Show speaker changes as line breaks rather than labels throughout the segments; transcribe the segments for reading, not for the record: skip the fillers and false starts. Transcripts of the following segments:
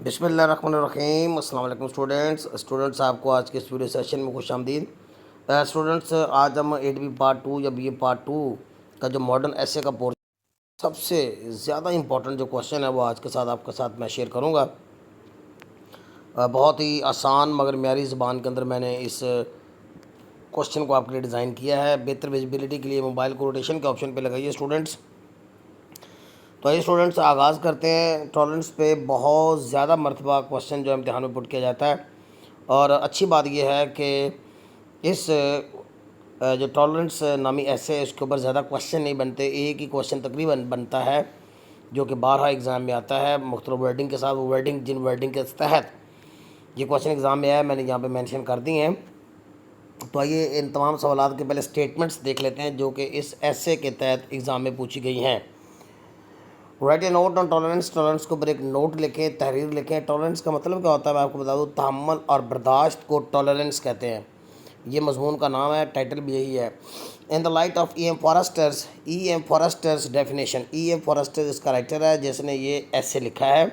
बिस्मिल्लाहिर्रहमानिर्रहीम। अस्सलाम वालेकुम स्टूडेंट्स आपको आज के इस वीडियो सेशन में खुशामदीद। स्टूडेंट्स आज हम 8वीं पार्ट 2 या BA पार्ट 2 का जो मॉडर्न ऐसे का पोर्शन सबसे ज़्यादा इंपॉर्टेंट जो क्वेश्चन है वो आज के साथ आपके साथ मैं शेयर करूँगा। बहुत ही आसान मगर म्यारी ज़बान के अंदर मैंने इस क्वेश्चन को आपके लिए डिज़ाइन किया है। बेहतर विजिबिलिटी के लिए मोबाइल को रोटेशन के ऑप्शन पर लगाइए स्टूडेंट्स। तो ये स्टूडेंट्स आगाज़ करते हैं। टॉलरेंस पे बहुत ज़्यादा मरतबा क्वेश्चन जो इम्तिहान में पुट किया जाता है और अच्छी बात यह है कि इस जो टॉलरेंस नामी ऐसे इसके ऊपर ज़्यादा क्वेश्चन नहीं बनते, एक ही क्वेश्चन तकरीबन बनता है जो कि 12 एग्ज़ाम में आता है मुख्तलिफ वर्डिंग के साथ। वो वर्डिंग जिन वर्डिंग के तहत ये क्वेश्चन एग्ज़ाम में आया मैंने यहाँ पे मेंशन कर दिए हैं। तो आइए इन तमाम सवालात के पहले स्टेटमेंट्स देख लेते हैं जो कि इस ऐसे के तहत एग्ज़ाम में पूछी गई हैं। Right A note on tolerance. Tolerance के ऊपर एक नोट लिखें, तहरीर लिखें। टॉलरेंस का मतलब क्या होता है मैं आपको बता दूँ, तहम्मुल और बर्दाश्त को टॉलरेंस कहते हैं। ये मजमून का नाम है, टाइटल भी यही है। In the light of E.M. Forster's definition. E.M. Forster इसका राइटर है जिसने ये ऐसे लिखा है।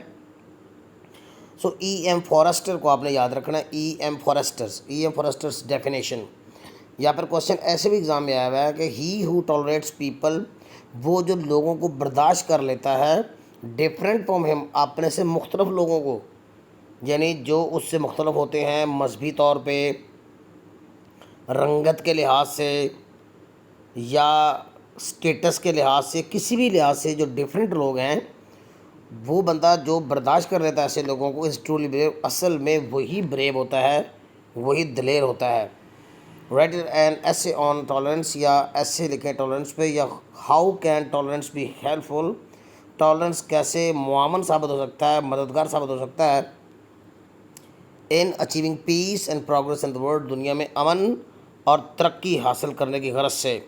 सो E.M. फॉरेस्टर को आपने याद रखना है। E.M. Forster's definition. या फिर क्वेश्चन ऐसे भी एग्ज़ाम में आया हुआ है कि ही हु टॉलरेट्स पीपल, वो जो लोगों को बर्दाश्त कर लेता है, डिफरेंट फ्रॉम हिम, अपने से मुख्तलिफ लोगों को, यानी जो उससे मुख्तलिफ होते हैं मजहबी तौर पे, रंगत के लिहाज से या स्टेटस के लिहाज से, किसी भी लिहाज से जो डिफरेंट लोग हैं, वो बंदा जो बर्दाश्त कर लेता है ऐसे लोगों को, इस ट्रूली ब्रेव, असल में वही ब्रेव होता है, वही दलेर होता है। राइट एन ऐसे ऑन टॉलरेंस, या ऐसे लिखें टॉलरेंस पे, या how can tolerance be helpful, tolerance कैसे मुआवन साबित हो सकता है, मददगार साबित हो सकता है in achieving peace and progress in the world, दुनिया में अमन और तरक्की हासिल करने की गरज से।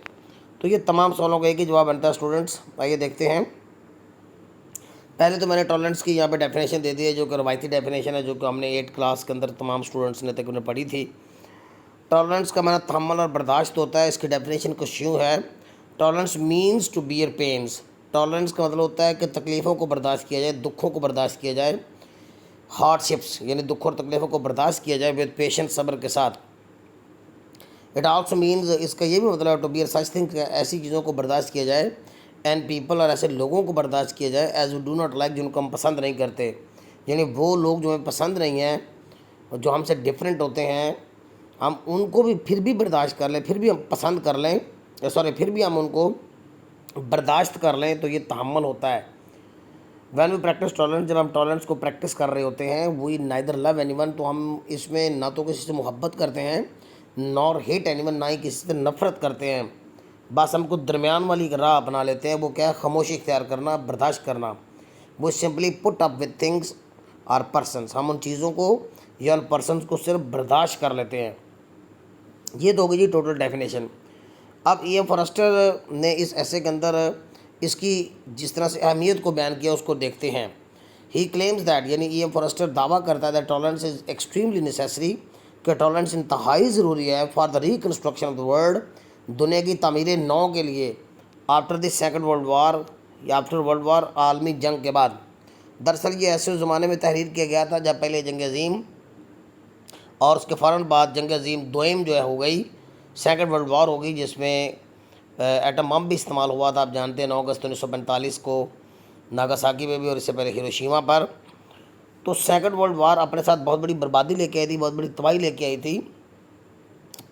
तो ये तमाम सवालों का एक ही जवाब बनता है स्टूडेंट्स। आइए देखते हैं। पहले तो मैंने टॉलरेंस की यहाँ पे डेफिनेशन दे दी है जो कि रवायती डेफिनेशन है, जो कि हमने 8 क्लास के अंदर तमाम स्टूडेंट्स ने तक पढ़ी थी। टॉलरेंस का माना तहम्मुल और बर्दाश्त होता है। इसकी डेफिनेशन कुछ यूँ है, tolerance means to bear pains. Tolerance का मतलब होता है कि तकलीफ़ों को बर्दाश्त किया जाए, दुखों को बर्दाश्त किया जाए, हार्डशिप्स यानी दुख और तकलीफ़ों को बर्दाश्त किया जाए विद पेशेंस, सब्र के साथ। इट आल्सो मीन्स, इसका ये भी मतलब है टू बियर सच थिंग, ऐसी चीज़ों को बर्दाश्त किया जाए, एंड पीपल, और ऐसे लोगों को बर्दाश्त किया जाए, as we do not like, जिनको हम पसंद नहीं करते, यानी वो लोग जो हमें पसंद नहीं हैं, जो हमसे डिफरेंट होते हैं, हम उनको भी फिर भी बर्दाश्त कर लें, फिर भी हम पसंद कर लें, फिर भी हम उनको बर्दाश्त कर लें, तो ये तहम्मुल होता है। वैन वी प्रैक्टिस टॉलरेंस, जब हम टॉलरेंस को प्रैक्टिस कर रहे होते हैं, वी नाइदर लव एनीवन, तो हम इसमें ना तो किसी से मोहब्बत करते हैं, नॉर हेट एनीवन, ना ही किसी से नफ़रत करते हैं, बस हमको दरमियान वाली राह अपना लेते हैं। वो क्या है, खामोशी इख्तियार करना, बर्दाश्त करना। वो simply put up with things और पर्सनस, हम उन चीज़ों को या उन पर्सनस को सिर्फ बर्दाश्त कर लेते हैं। ये तो होगी जी टोटल डेफिनेशन। अब E.M. फॉरेस्टर ने इस ऐसे के अंदर इसकी जिस तरह से अहमियत को बयान किया उसको देखते हैं। ही क्लेम्स दैट, यानी E.M. फॉरेस्टर दावा करता है that tolerance is extremely necessary, कि टॉलरेंस इंतहाई ज़रूरी है for the reconstruction of the world, दुनिया की तामीर नौ के लिए, after the second world war, या आफ्टर वर्ल्ड वार, आलमी जंग के बाद। दरअसल ये ऐसे ज़माने में तहरीर किया गया था जब पहले जंग अज़ीम और उसके फ़ौरन बाद जंग अज़ीम दोयम जो है हो गई, सेकेंड वर्ल्ड वार हो गई, जिसमें एटम बम भी इस्तेमाल हुआ था। आप जानते हैं 9 अगस्त 1945 को नागासाकी में भी और इससे पहले हिरोशिमा पर। तो सेकेंड वर्ल्ड वार अपने साथ बहुत बड़ी बर्बादी लेके आई थी, बहुत बड़ी तबाही लेके आई थी।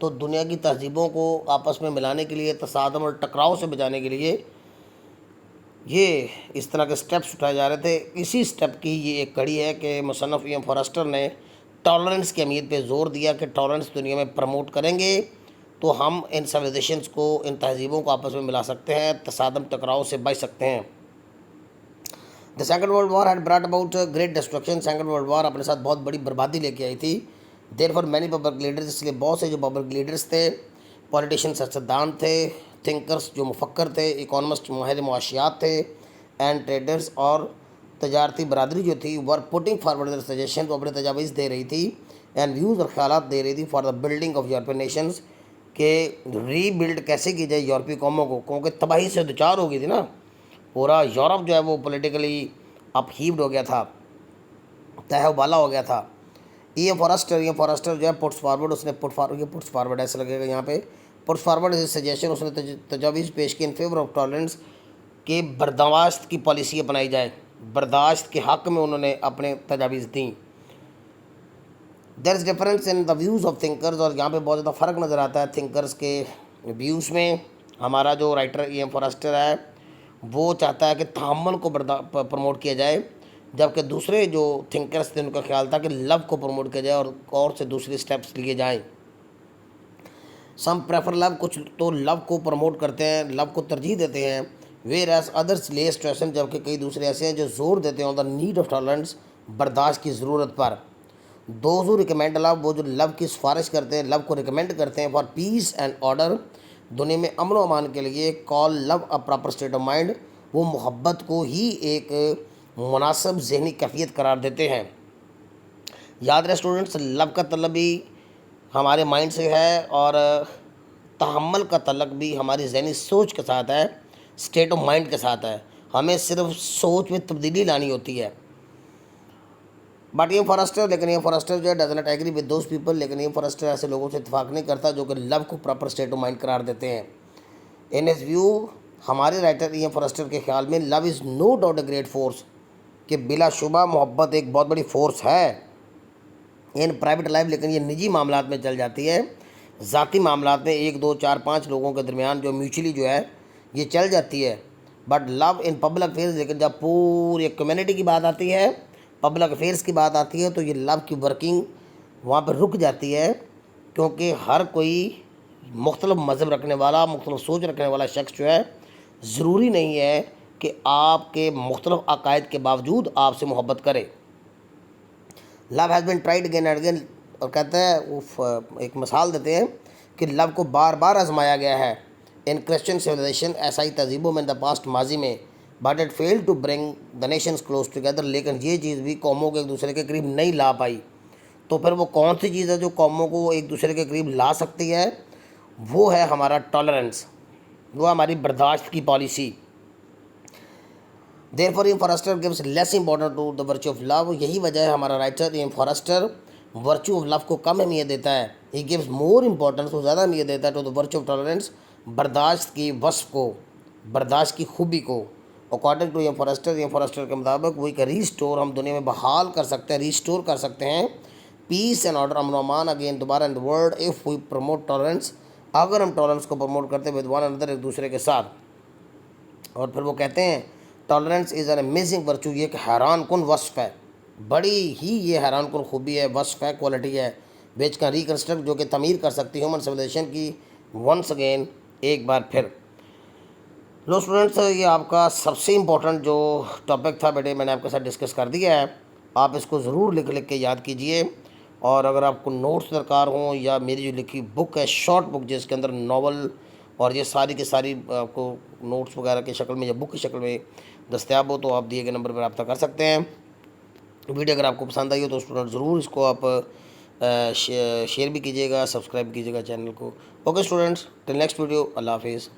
तो दुनिया की तहजीबों को आपस में मिलाने के लिए, तसादम और टकराव से बचाने के लिए ये इस तरह के स्टेप्स उठाए जा रहे थे। इसी स्टेप की ये एक कड़ी है कि मुसन्नफ़ E.M. फॉरेस्टर ने टॉलरेंस की अहमियत पे जोर दिया कि टॉलरेंस दुनिया में प्रमोट करेंगे तो हम इन सिविलाइजेशंस को, इन तहजीबों को आपस में मिला सकते हैं, तसादम टकराव से बच सकते हैं। The second world war had brought about great destruction. Second world war अपने साथ बहुत बड़ी बर्बादी लेके आई थी। देयरफॉर मैनी पब्लिक लीडर्स, इसलिए बहुत से जो पब्लिक लीडर्स थे, पॉलिटिशियंस सियासतदान थे, थिंकर्स जो मुफक्कर थे, इकोनॉमिस्ट माहिर मुआशियात थे, एंड ट्रेडर्स और तजारती बरदरी जो थी, were putting forward their suggestion, तो अपने तजावीज़ दे रही थी, एंड व्यूज़ और ख्यालात दे रही थी for the building of European Nations, के रीबिल्ड कैसे की जाए यूरोपीय कौमों को, क्योंकि तबाही से दुचार हो गई थी ना, पूरा यूरोप जो है वो पॉलिटिकली अपहीव्ड हो गया था। तहवाला हो गया था। ये फॉरेस्टर जो है पुट्स फॉरवर्ड, उसने पुट्स फॉरवर्ड ऐसा लगेगा यहाँ पे, पुट्स फॉरवर्ड इज सजेशन, उसने तजावीज़ पेश की इन फेवर ऑफ टॉलरेंस के बर्दाश्त की पॉलिसी अपनाई जाए, बर्दाश्त के हक़ में उन्होंने अपने तजावीज़ दी। There is difference in the views of thinkers, और यहाँ पे बहुत ज़्यादा फ़र्क नज़र आता है थिंकर्स के व्यूज़ में। हमारा जो राइटर ई एम फॉरेस्टर है वो चाहता है कि तहम्मुल को प्रमोट किया जाए, जबकि दूसरे जो थिंकर्स थे उनका ख्याल था कि लव को प्रमोट किया जाए और से दूसरे स्टेप्स लिए जाएं। सम प्रेफर लव, कुछ तो लव को प्रमोट करते हैं, लव को तरजीह देते हैं, वेयर एज अदर्स ले स्ट्रेसन, जबकि कई दूसरे ऐसे हैं जो जोर देते हैं on the need of tolerance, बर्दाश्त की ज़रूरत पर। दोज हू रिकमेंड लव, वो जो लव की सिफारिश करते हैं, लव को रिकमेंड करते हैं फॉर पीस एंड ऑर्डर, दुनिया में अमन व अमान के लिए, call love a proper state of mind, वो मोहब्बत को ही एक मुनासिब जहनी कैफियत करार देते हैं। याद रहे स्टूडेंट्स, लव का तलब भी हमारे माइंड से है और तहम्मुल का तलब भी हमारी जहनी सोच के साथ है, स्टेट ऑफ माइंड के साथ है। हमें सिर्फ सोच में तब्दीली लानी होती है। बट ये फॉरेस्टर, लेकिन ये फॉरेस्टर जो है does not agree with those people, लेकिन ये फॉरेस्टर ऐसे लोगों से इत्तेफाक नहीं करता जो कि लव को प्रॉपर स्टेट ऑफ माइंड करार देते हैं। इन हिज व्यू, हमारे राइटर ये फॉरेस्टर के ख्याल में love is no doubt a great force, कि बिलाशुबा मोहब्बत एक बहुत बड़ी फोर्स है इन प्राइवेट लाइफ, लेकिन ये निजी मामलात में चल जाती है, ज़ाती मामलात में 1 2 4 5 लोगों के दरमियान जो म्यूचुअली जो है ये चल जाती है। But love in public affairs, लेकिन जब पूरी कम्युनिटी की बात आती है, पब्लिक अफेयर्स की बात आती है, तो ये लव की वर्किंग वहाँ पर रुक जाती है, क्योंकि हर कोई मुख्तलिफ मज़हब रखने वाला, मुख्तलिफ सोच रखने वाला शख्स जो है ज़रूरी नहीं है कि आपके मुख्तलिफ अकायद के बावजूद आपसे मोहब्बत करे। Love has been tried again and again, और कहते हैं एक मिसाल देते हैं कि लव को बार बार आजमाया गया है इन क्रिश्चियन सिविलाइजेशन, ऐसाई तहजीबों में द पास्ट माजी में, but it fail to bring the nations close together, लेकिन ये चीज़ भी कौमों को एक दूसरे के करीब नहीं ला पाई। तो फिर वो कौन सी चीज़ है जो कौमों को एक दूसरे के करीब ला सकती है? वो है हमारा टॉलरेंस, वो हमारी बर्दाश्त की policy. Therefore M Forster gives less important to the virtue of love, यही वजह है हमारा writer M Forster virtue of love को कम अहमियत देता है। ही गिव्स मोर इंपॉर्टेंस, को ज़्यादा अहमियत देता है to the virtue of tolerance, बर्दाश्त की वस्फ को, बर्दाश्त की खूबी को। अकॉर्डिंग टू एम फॉरेस्टर के मुताबिक वो एक रीस्टोर, हम दुनिया में बहाल कर सकते हैं, रीस्टोर कर सकते हैं पीस एंड ऑर्डर, अमन अमान अगेन दोबारा in the world, if we promote tolerance, अगर हम टॉलरेंस को प्रमोट करते हैं विद वन अनदर, एक दूसरे के साथ। और फिर वो कहते हैं tolerance is an amazing virtue, ये एक हैरान कन वस्फ है, बड़ी ही ये हैरान कन खूबी है, वस्फ है, क्वालिटी है, विच कैन रिकन्स्ट्रक्ट, जो कि तमीर कर सकती है ह्यूमन सिविलाइजेशन की वंस अगेन, एक बार फिर। लो स्टूडेंट्स, ये आपका सबसे इम्पोर्टेंट जो टॉपिक था बेटे मैंने आपके साथ डिस्कस कर दिया है, आप इसको ज़रूर लिख लिख के याद कीजिए। और अगर आपको नोट्स दरकार हों या मेरी जो लिखी बुक है, शॉर्ट बुक जिसके अंदर नॉवल और ये सारी की सारी आपको नोट्स वगैरह की शक्ल में या बुक की शक्ल में दस्तियाब हो, तो आप दिए गए नंबर पर रब्ता कर सकते हैं। वीडियो अगर आपको पसंद आई हो तो स्टूडेंट ज़रूर इसको आप शेयर भी कीजिएगा, सब्सक्राइब कीजिएगा चैनल को। Okay students, till next video, अल्लाह हाफिज़।